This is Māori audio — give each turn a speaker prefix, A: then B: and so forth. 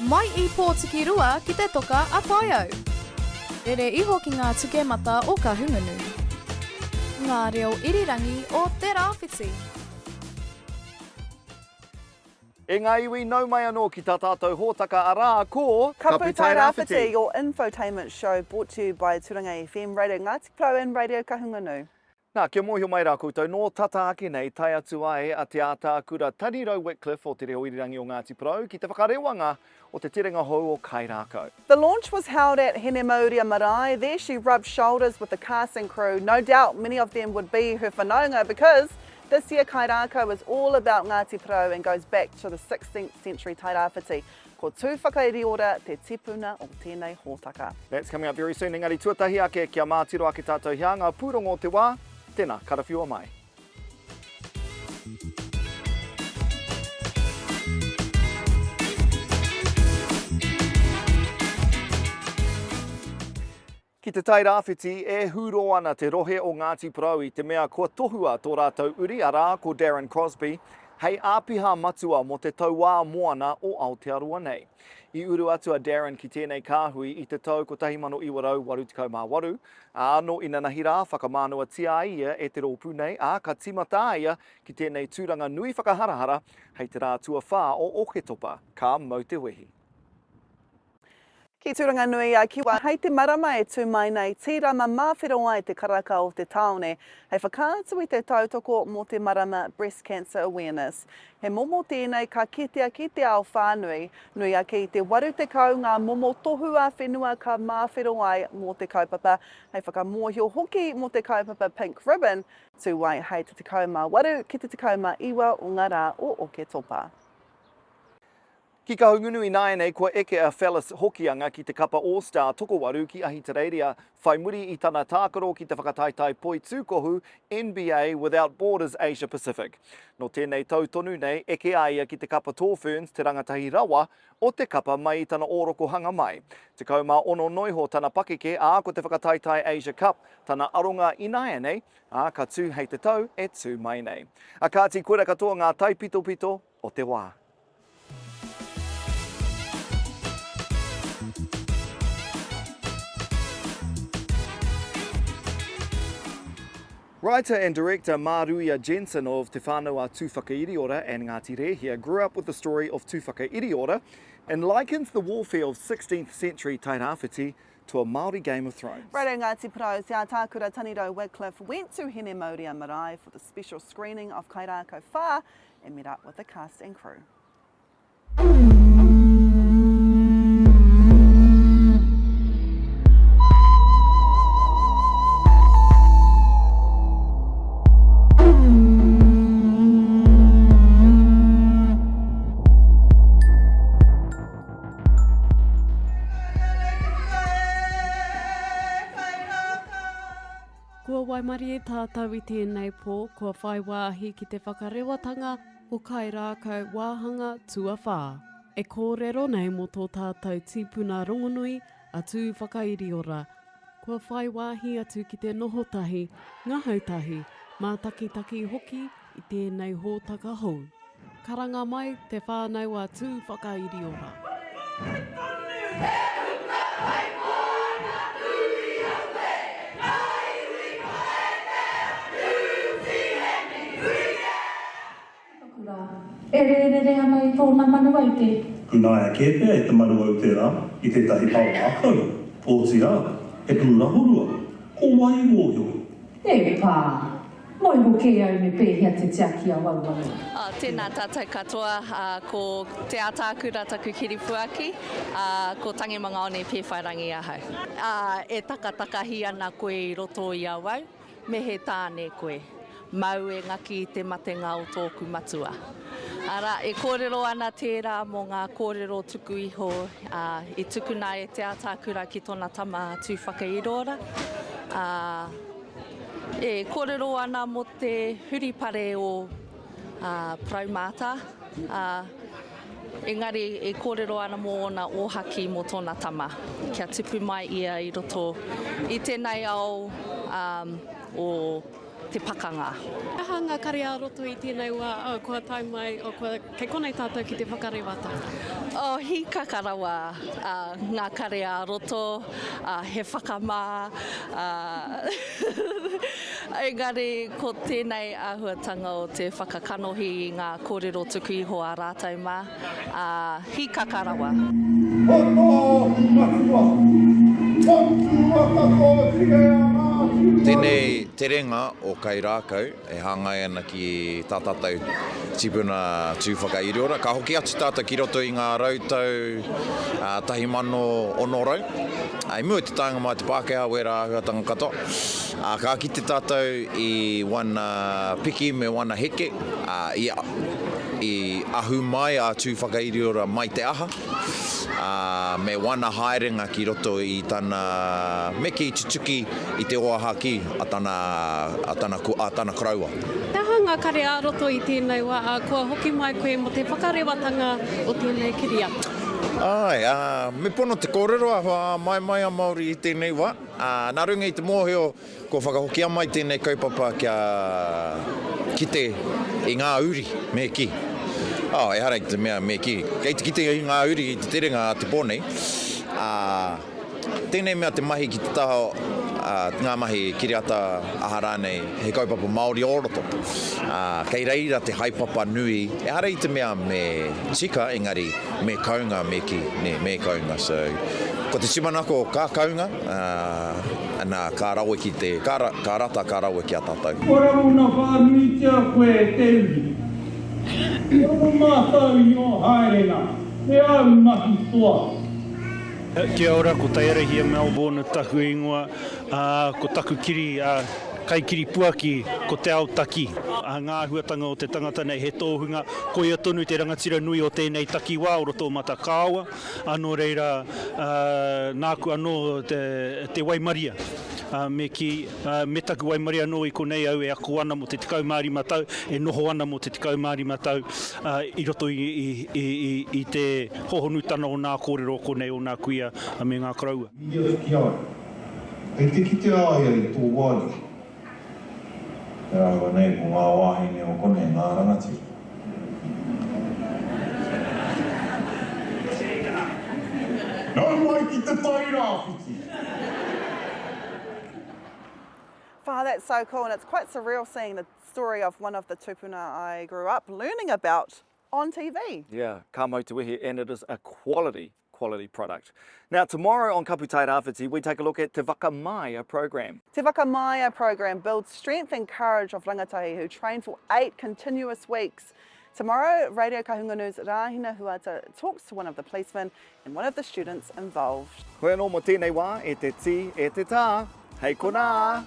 A: mai I pōtikirua ki te toka a Taiao. Rere iho ki ngā tukemata o ka hungunu. Ngā reo irirangi o Tairāwhiti.
B: E ngā iwi nau mai anō ki tā tātou hōtaka arā ko
C: Kapu Tairāwhiti, your infotainment show brought to you by Turanga FM, Radio Ngāti Porou and Radio Kahungunu.
B: Nā, kia mōhio mai rā koutou, nō tata ake nei, tai atu ai a Te Ataakura Tanirau-Wickliffe o te reo irirangi o Ngāti Porou, ki te whakarewanga o te terenga hou o Kairākau.
C: The launch was held at Hinemaurea marae. There she rubbed shoulders with the casting crew. No doubt many of them would be her whanaunga because this year Kairākau is all about Ngāti Porou and goes back to the 16th century Tairāwhiti. Ko Tūwhakairiora te tipuna o tēnei hōtaka.
B: That's coming up very soon. Engari tuatahi ake kia mātiro ake tātou hea ngā pūrongo te wā. Tēnā, karawhiua mai. Ki te Tairāwhiti, e huro ana te rohe o Ngāti Porou I te mea kua tohua tō rātou uri arā ko Darren Crosby, hei āpiha matua mo te tauā moana o Aotearoa nei. I uru atu a Darren ki tēnei kāhui I te tau ko 1988, anō ina nahi rā whakamānua tia ia e te rōpū nei, a ka timata ia ki tēnei tūranga nui whakaharahara hei te rā tuawhā o Oketopa, ka mau te wehi.
C: Ki tūranga nui a kiwa, hei te marama e tū mai nei, tīrama māwhero ai te Kairākau o te taone, hei whakātu I te tautoko mō te marama Breast Cancer Awareness. He momo tēnei ka kitea ki te ao whānui, nui a ki te waru te kau ngā momo tohua whenua ka māwhero ai mō te kaupapa, hei whakamōhio hoki mō te kaupapa Pink Ribbon, tū wai hei te tekau mā waru ki te tekau mā iwa o ngā rā o Oketopa.
B: Ki ka hungunu I nāianei, kua eke a Phyllis hokianga ki te kapa All-Star toko waru ki ahi te reiria, whai muri I tana tākaro ki te whakataitai poi tūkohu NBA Without Borders Asia Pacific. No tēnei tautonu nei, eke aia ki te kapa Tōwhērns te rangatahi rawa o te kapa mai I tana oroko hanga mai. Te kaumā ono noiho tana pakeke a ko te whakataitai Asia Cup, tana aronga I nāianei, a ka tū hei te tau e tū mai nei. A kāti koera katoa ngā taipito o te wā. Writer and director Maruia Jensen of Te Whānau Tūwhakairiora and Ngāti Rehia grew up with the story of Tūwhakairiora and likens the warfare of 16th century Tairāwhiti to a Māori Game of Thrones.
C: Radio Ngāti Porou, Te Ataakura Tanirau-Wickliffe went to Hinemaurea marae for the special screening of Kairākau whā and met up with the cast and crew.
D: Kua waimari e tātou I tēnei pō, kua whai wāhi ki te whakarewatanga o Kairākau wāhanga tuawhā. E kōrero nei mo tō tātou tipuna rongonui a Tūwhakairiora. Kua whai wāhi atu ki te nohotahi, ngahautahi, mā takitaki hoki I tēnei hōtaka hou. Karanga mai te whānau a Tūwhakairiora.
E: E re ana I tōna manua I te.
F: Kunaia ke pēr I te manua o te rā, I te tahi pau akau, o ti rā, e puna horua, ko wai mōhio.
E: E pā, moi ho ke au me pēhia te tiaki a wauwau.
G: Tēnā tātou katoa, ko Te Ataakura Tanirau-Wickliffe, ko tangi mga one pēwhairangi ahau. E takatakahi ana koe I roto I awau, me he tāne koe. Mau e ngaki te matenga o tōku matua. Ara, e kōrero ana tērā mō ngā kōrero tuku iho, e tukuna e Te Ataakura ki tōna tama Tūwhakairiora. E kōrero ana mō te huripare o Praumata. Engari, e kōrero ana mō ona ōhaki mō tōna tama. Kia tupu mai ia I roto I tēnei ao o te pakanga.
D: Ahanga kare a roto I tēnei wā, kua tai mai, o kua, kei konei tātou ki te whakarewata.
G: Hi kakarawa, ngā kare a roto, he whakamā, engari ko tēnei āhuatanga o te whakakanohi I ngā kōrero tuku iho a rātou mā, hi kakarawa.
H: Tēnei terenga o Kairākau e hāngai ana ki tā tātou tipuna Tūwhakairiora. Ka hoki atu tātou ki roto I ngā rautau 1,000 ai mua te taonga mai te Pākehā wera āhuatanga katoa. Ka kite tātou I wana piki me wana heke I ahu mai a Tūwhakairiora mai te aha. Me wana haerenga ki roto I tana meki tutuki I te oahaki a tana kraua.
D: Te hanga kare a roto I tēnei wā, kua hoki mai koe mo te whakarewatanga o tēnei kiria.
H: Ai, me pono te kōrero a mai a Māori I tēnei wā. Nā runga I te mōheo, ko whakahoki a mai tēnei kaupapa kia kite I ngā uri me ki. E hara I te mea me ki. Kei te kite I ngā uri I te terenga te pōnei. Tēnei mea te mahi ki te taho, ngā mahi kiriata aha rānei, he kaupapa Māori oroto. Kei reira te haipapa nui, e hara I te mea me tika, engari me kaunga me ki, me kaunga. So, ko te simanako ka kaunga, ana ka rawe ki te, ka rata ka rawe ki a tātou.
F: Ora una whānui tia koe te uri. Ora mātau I o haerenga, me au mahi toa. Kia ora, ko Tairāwhiti Melbourne, taku ingoa, ko taku kiri, kai kiri puaki, ko te ao taki. Ngā huatanga o te tangata nei he tōhunga, ko ia tonu te rangatira nui o tēnei taki wā, o roto mata kāua, anō reira nāku anō te waimaria. Me taku waimaria anō I konei au e ako ana mo te tekau Māori matau, e noho ana mo te tekau Māori matau, I roto I te hohonutana o nā kōrero konei o nā kuia me ngā kraua.
I: Ia ki ai. Ei te kite ai I tō wāli. E rawa nei ko ngā wāhine o konei ngā rangati. Nā mai ki te Tairāwhiti.
C: Wow, that's so cool, and it's quite surreal seeing the story of one of the tupuna I grew up learning about on TV.
B: Yeah, ka mau te wehe, and it is a quality product. Now, tomorrow on Kapu Tairāwhiti, we take a look at Te Whakamaia program.
C: Te Whakamaia program builds strength and courage of rangatahi who train for 8 continuous weeks. Tomorrow, Radio Kahunga News' Rahina Huata talks to one of the policemen and one of the students involved.
B: Koe anō mo tēnei wā, e te ti, e te tā, hei kona!